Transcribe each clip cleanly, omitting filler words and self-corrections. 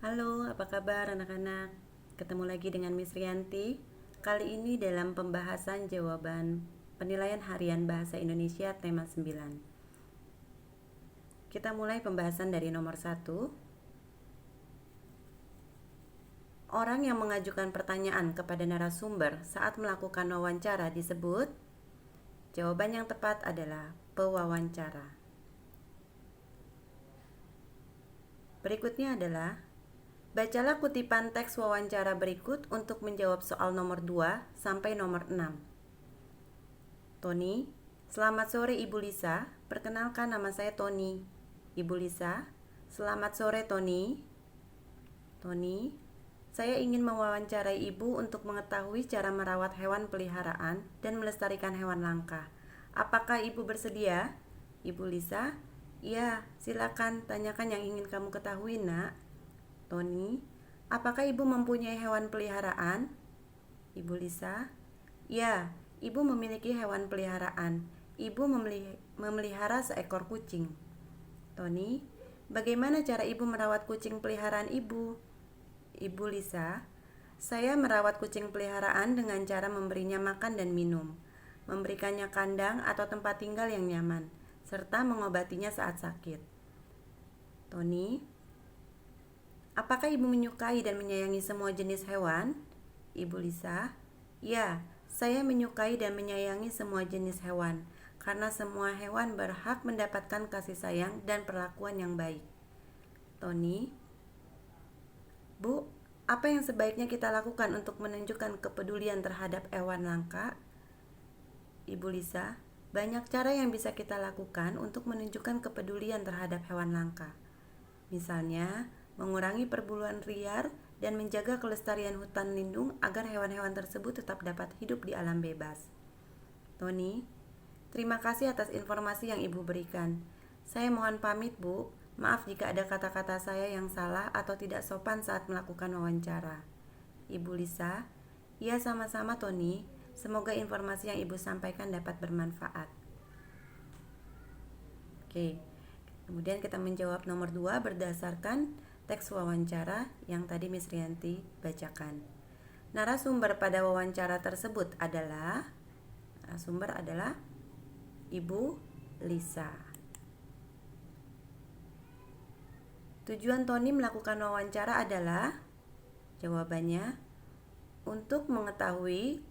Halo, apa kabar anak-anak? Ketemu lagi dengan Miss Rianti. Kali ini dalam pembahasan jawaban penilaian harian bahasa Indonesia tema 9. Kita mulai pembahasan dari nomor 1. Orang yang mengajukan pertanyaan kepada narasumber saat melakukan wawancara disebut. Jawaban yang tepat adalah pewawancara. Berikutnya adalah bacalah kutipan teks wawancara berikut untuk menjawab soal nomor 2 sampai nomor 6. Tony, selamat sore Ibu Lisa. Perkenalkan, nama saya Tony. Ibu Lisa, selamat sore Tony. Tony, saya ingin mewawancarai Ibu untuk mengetahui cara merawat hewan peliharaan dan melestarikan hewan langka. Apakah Ibu bersedia? Ibu Lisa, iya, silakan tanyakan yang ingin kamu ketahui, Nak. Tony, apakah Ibu mempunyai hewan peliharaan? Ibu Lisa, ya, Ibu memiliki hewan peliharaan. Ibu memelihara seekor kucing. Tony, bagaimana cara Ibu merawat kucing peliharaan Ibu? Ibu Lisa, saya merawat kucing peliharaan dengan cara memberinya makan dan minum, memberikannya kandang atau tempat tinggal yang nyaman, serta mengobatinya saat sakit. Tony, apakah Ibu menyukai dan menyayangi semua jenis hewan? Ibu Lisa, ya, saya menyukai dan menyayangi semua jenis hewan, karena semua hewan berhak mendapatkan kasih sayang dan perlakuan yang baik. Tony, Bu, apa yang sebaiknya kita lakukan untuk menunjukkan kepedulian terhadap hewan langka? Ibu Lisa, banyak cara yang bisa kita lakukan untuk menunjukkan kepedulian terhadap hewan langka. Misalnya, mengurangi perburuan liar dan menjaga kelestarian hutan lindung agar hewan-hewan tersebut tetap dapat hidup di alam bebas. Tony, terima kasih atas informasi yang Ibu berikan. Saya mohon pamit, Bu. Maaf jika ada kata-kata saya yang salah atau tidak sopan saat melakukan wawancara. Ibu Lisa, ya sama-sama Tony. Semoga informasi yang Ibu sampaikan dapat bermanfaat. Oke, kemudian kita menjawab nomor 2 berdasarkan teks wawancara yang tadi Miss Rianti bacakan. Narasumber pada wawancara tersebut adalah Ibu Lisa. Tujuan Tony melakukan wawancara adalah, jawabannya, untuk mengetahui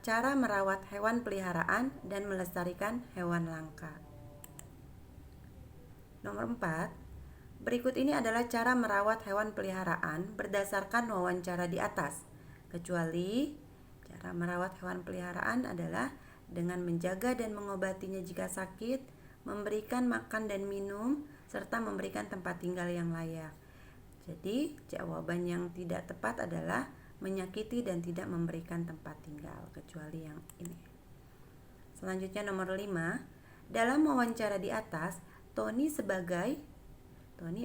cara merawat hewan peliharaan dan melestarikan hewan langka. Nomor 4, berikut ini adalah cara merawat hewan peliharaan berdasarkan wawancara di atas. Kecuali cara merawat hewan peliharaan adalah dengan menjaga dan mengobatinya jika sakit, memberikan makan dan minum, serta memberikan tempat tinggal yang layak. Jadi, jawaban yang tidak tepat adalah menyakiti dan tidak memberikan tempat tinggal, kecuali yang ini. Selanjutnya nomor 5, dalam wawancara di atas, Tony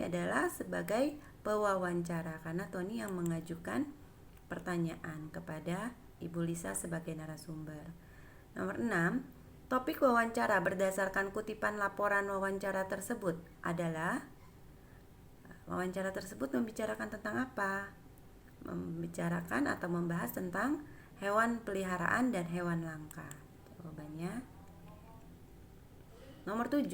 adalah sebagai pewawancara karena Tony yang mengajukan pertanyaan kepada Ibu Lisa sebagai narasumber. Nomor 6, topik wawancara berdasarkan kutipan laporan wawancara tersebut adalah, wawancara tersebut membicarakan tentang apa? Membicarakan atau membahas tentang hewan peliharaan dan hewan langka. Jawabannya nomor 7,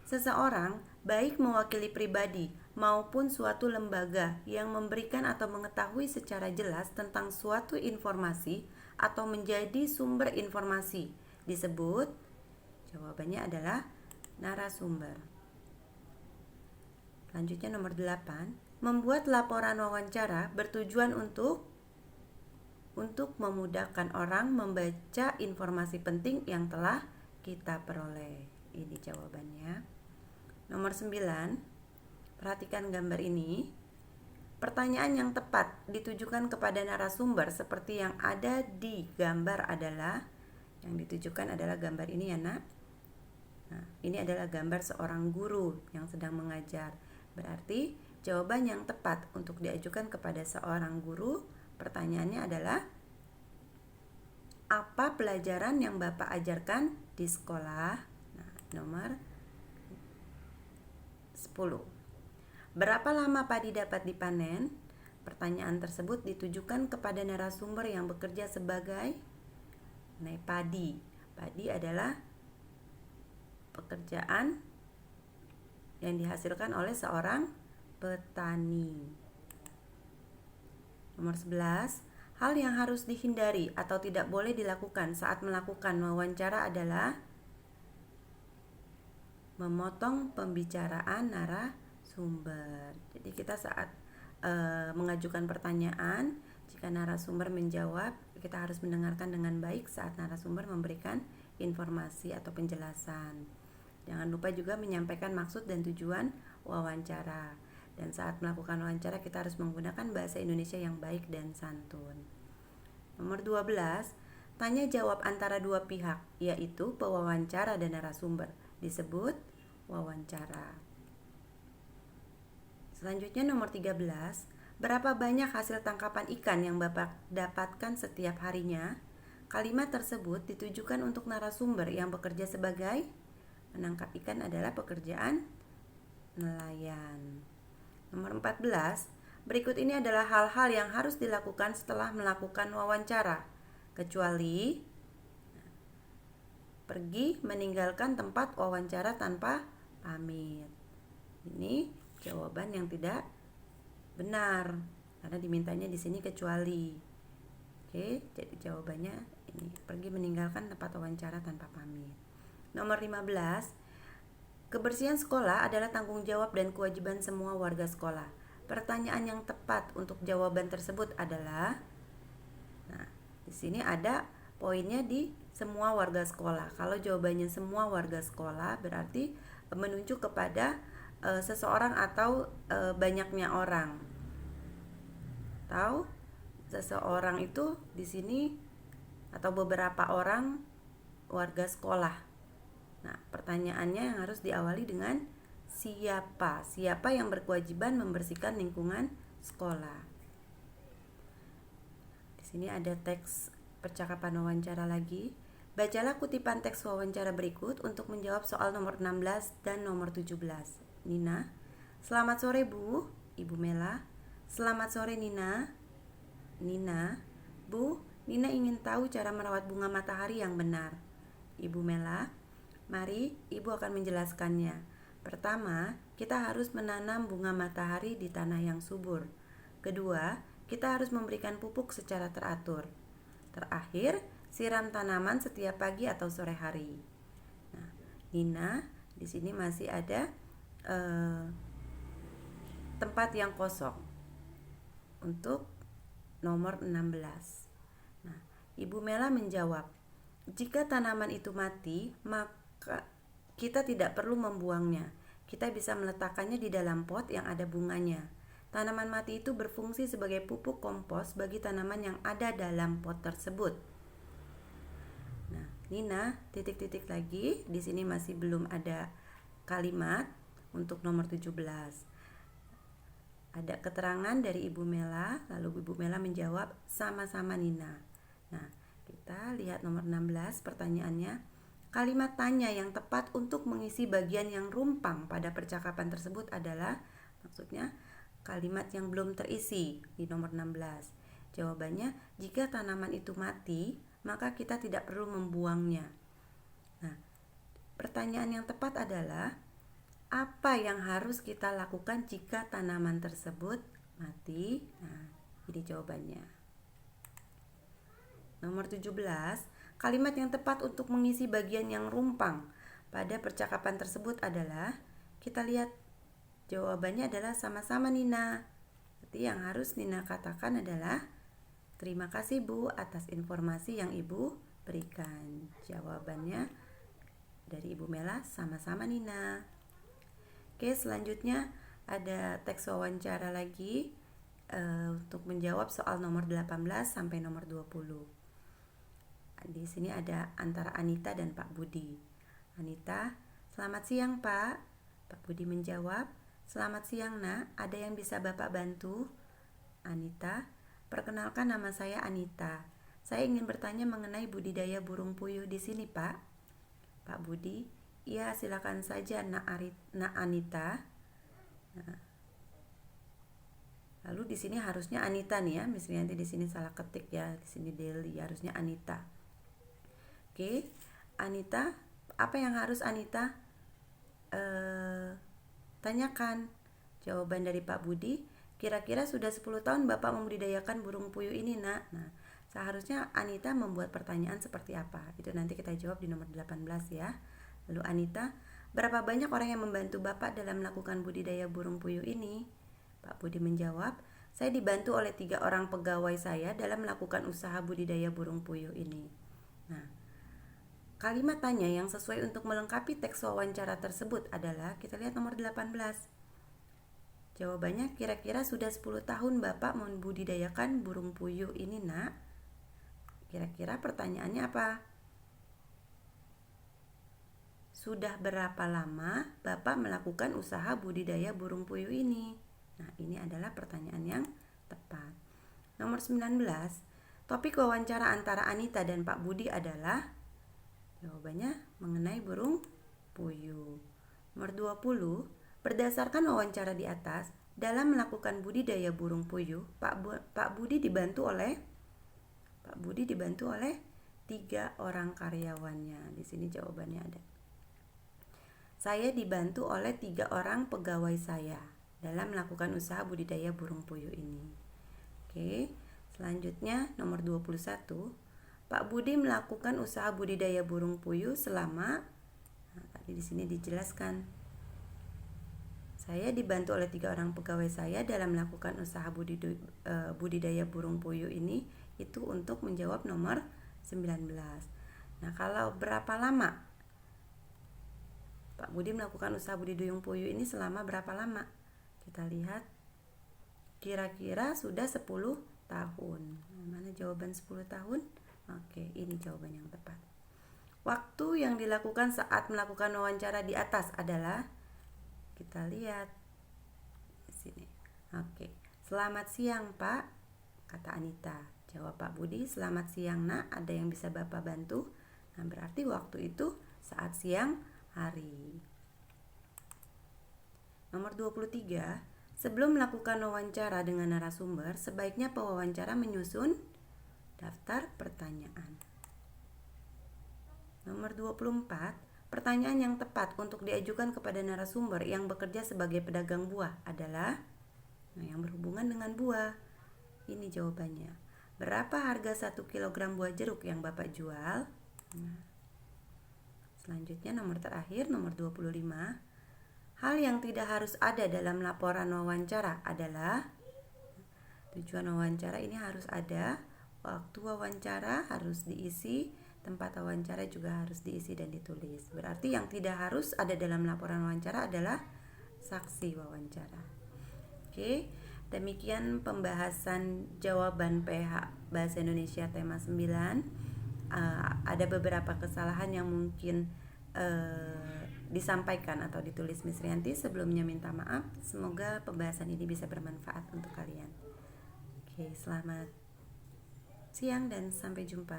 seseorang baik mewakili pribadi maupun suatu lembaga yang memberikan atau mengetahui secara jelas tentang suatu informasi atau menjadi sumber informasi disebut, jawabannya adalah narasumber. Selanjutnya nomor 8, membuat laporan wawancara bertujuan untuk memudahkan orang membaca informasi penting yang telah kita peroleh. Ini jawabannya. Nomor 9, perhatikan gambar ini. Pertanyaan yang tepat ditujukan kepada narasumber seperti yang ada di gambar adalah, yang ditujukan adalah gambar ini ya nak. Nah, ini adalah gambar seorang guru yang sedang mengajar. Berarti jawaban yang tepat untuk diajukan kepada seorang guru, pertanyaannya adalah, apa pelajaran yang Bapak ajarkan di sekolah? Nah, nomor 10. Berapa lama padi dapat dipanen? Pertanyaan tersebut ditujukan kepada narasumber yang bekerja sebagai padi. Padi adalah pekerjaan yang dihasilkan oleh seorang petani. Nomor 11, hal yang harus dihindari atau tidak boleh dilakukan saat melakukan wawancara adalah memotong pembicaraan narasumber. Jadi kita saat mengajukan pertanyaan, jika narasumber menjawab, kita harus mendengarkan dengan baik saat narasumber memberikan informasi atau penjelasan. Jangan lupa juga menyampaikan maksud dan tujuan wawancara. Dan saat melakukan wawancara kita harus menggunakan bahasa Indonesia yang baik dan santun. Nomor 12, tanya jawab antara dua pihak, yaitu pewawancara dan narasumber, disebut wawancara. Selanjutnya nomor 13, berapa banyak hasil tangkapan ikan yang Bapak dapatkan setiap harinya? Kalimat tersebut ditujukan untuk narasumber yang bekerja sebagai menangkap ikan adalah pekerjaan nelayan. Nomor 14, berikut ini adalah hal-hal yang harus dilakukan setelah melakukan wawancara, kecuali pergi meninggalkan tempat wawancara tanpa pamit. Ini jawaban yang tidak benar karena dimintanya di sini kecuali. Oke, jadi jawabannya ini, pergi meninggalkan tempat wawancara tanpa pamit. Nomor 15, kebersihan sekolah adalah tanggung jawab dan kewajiban semua warga sekolah. Pertanyaan yang tepat untuk jawaban tersebut adalah, di sini ada poinnya di semua warga sekolah. Kalau jawabannya semua warga sekolah berarti menunjuk kepada seseorang atau banyaknya orang. Tahu seseorang itu di sini atau beberapa orang warga sekolah. Nah, pertanyaannya yang harus diawali dengan siapa? Siapa yang berkewajiban membersihkan lingkungan sekolah? Di sini ada teks percakapan wawancara lagi. Bacalah kutipan teks wawancara berikut untuk menjawab soal nomor 16 dan nomor 17. Nina, selamat sore Bu. Ibu Mela, selamat sore Nina. Nina, Bu, Nina ingin tahu cara merawat bunga matahari yang benar. Ibu Mela, mari Ibu akan menjelaskannya. Pertama, kita harus menanam bunga matahari di tanah yang subur. Kedua, kita harus memberikan pupuk secara teratur. Terakhir, siram tanaman setiap pagi atau sore hari. Nah, Nina, di sini masih ada tempat yang kosong untuk nomor 16. Nah, Ibu Mela menjawab, jika tanaman itu mati, maka kita tidak perlu membuangnya. Kita bisa meletakkannya di dalam pot yang ada bunganya. Tanaman mati itu berfungsi sebagai pupuk kompos bagi tanaman yang ada dalam pot tersebut. Nah, Nina, titik-titik lagi. Di sini masih belum ada kalimat untuk nomor 17. Ada keterangan dari Ibu Mela, lalu Ibu Mela menjawab sama-sama Nina. Nah, kita lihat nomor 16 pertanyaannya. Kalimat tanya yang tepat untuk mengisi bagian yang rumpang pada percakapan tersebut adalah, maksudnya kalimat yang belum terisi di nomor 16. Jawabannya, jika tanaman itu mati, maka kita tidak perlu membuangnya. Nah, pertanyaan yang tepat adalah, apa yang harus kita lakukan jika tanaman tersebut mati? Nah, ini jawabannya. Nomor 17, kalimat yang tepat untuk mengisi bagian yang rumpang pada percakapan tersebut adalah, kita lihat jawabannya adalah sama-sama Nina. Jadi yang harus Nina katakan adalah, terima kasih Bu atas informasi yang Ibu berikan. Jawabannya dari Ibu Mela sama-sama Nina. Oke, selanjutnya ada teks wawancara lagi untuk menjawab soal nomor 18 sampai nomor 20. Di sini ada antara Anita dan Pak Budi. Anita, selamat siang Pak. Pak Budi menjawab, selamat siang Nak, ada yang bisa Bapak bantu? Anita, perkenalkan nama saya Anita. Saya ingin bertanya mengenai budidaya burung puyuh di sini Pak. Pak Budi, iya silakan saja Nak Anita. Nah, di sini harusnya Anita nih ya, misalnya nanti di sini salah ketik ya, di sini Deli, harusnya Anita. Oke, Anita, apa yang harus Anita tanyakan? Jawaban dari Pak Budi, kira-kira sudah 10 tahun Bapak membudidayakan burung puyuh ini, Nak. Nah, seharusnya Anita membuat pertanyaan seperti apa? Itu nanti kita jawab di nomor 18 ya. Lalu Anita, berapa banyak orang yang membantu Bapak dalam melakukan budidaya burung puyuh ini? Pak Budi menjawab, saya dibantu oleh 3 orang pegawai saya dalam melakukan usaha budidaya burung puyuh ini. Nah, kalimat tanya yang sesuai untuk melengkapi teks wawancara tersebut adalah, kita lihat nomor 18. Jawabannya, kira-kira sudah 10 tahun Bapak membudidayakan burung puyuh ini, Nak. Kira-kira pertanyaannya apa? Sudah berapa lama Bapak melakukan usaha budidaya burung puyuh ini? Nah, ini adalah pertanyaan yang tepat. Nomor 19, topik wawancara antara Anita dan Pak Budi adalah, jawabannya mengenai burung puyuh. Nomor 20, berdasarkan wawancara di atas, dalam melakukan budidaya burung puyuh, Pak Budi dibantu oleh 3 orang karyawannya. Di sini jawabannya ada. Saya dibantu oleh 3 orang pegawai saya dalam melakukan usaha budidaya burung puyuh ini. Oke, selanjutnya nomor 21. Pak Budi melakukan usaha budidaya burung puyuh selama, nah, tadi di sini dijelaskan. Saya dibantu oleh 3 orang pegawai saya dalam melakukan usaha budidaya burung puyuh ini, itu untuk menjawab nomor 19. Nah, kalau berapa lama Pak Budi melakukan usaha budidaya puyuh ini, selama berapa lama? Kita lihat, kira-kira sudah 10 tahun. Mana jawaban 10 tahun? Oke, ini jawaban yang tepat. Waktu yang dilakukan saat melakukan wawancara di atas adalah, kita lihat di sini. Oke, selamat siang Pak, kata Anita. Jawab Pak Budi, selamat siang Nak, ada yang bisa Bapak bantu? Nah, berarti waktu itu saat siang hari. Nomor 23, sebelum melakukan wawancara dengan narasumber, sebaiknya pewawancara menyusun daftar pertanyaan. Nomor 24, pertanyaan yang tepat untuk diajukan kepada narasumber yang bekerja sebagai pedagang buah adalah, nah, yang berhubungan dengan buah. Ini jawabannya. Berapa harga 1 kg buah jeruk yang Bapak jual? Nah, selanjutnya nomor terakhir, nomor 25. Hal yang tidak harus ada dalam laporan wawancara adalah, tujuan wawancara ini harus ada, waktu wawancara harus diisi, tempat wawancara juga harus diisi dan ditulis. Berarti yang tidak harus ada dalam laporan wawancara adalah saksi wawancara. Oke, demikian pembahasan jawaban PH Bahasa Indonesia tema 9. Ada beberapa kesalahan yang mungkin disampaikan atau ditulis Miss Rianti. Sebelumnya minta maaf. Semoga pembahasan ini bisa bermanfaat untuk kalian. Oke, selamat siang dan sampai jumpa.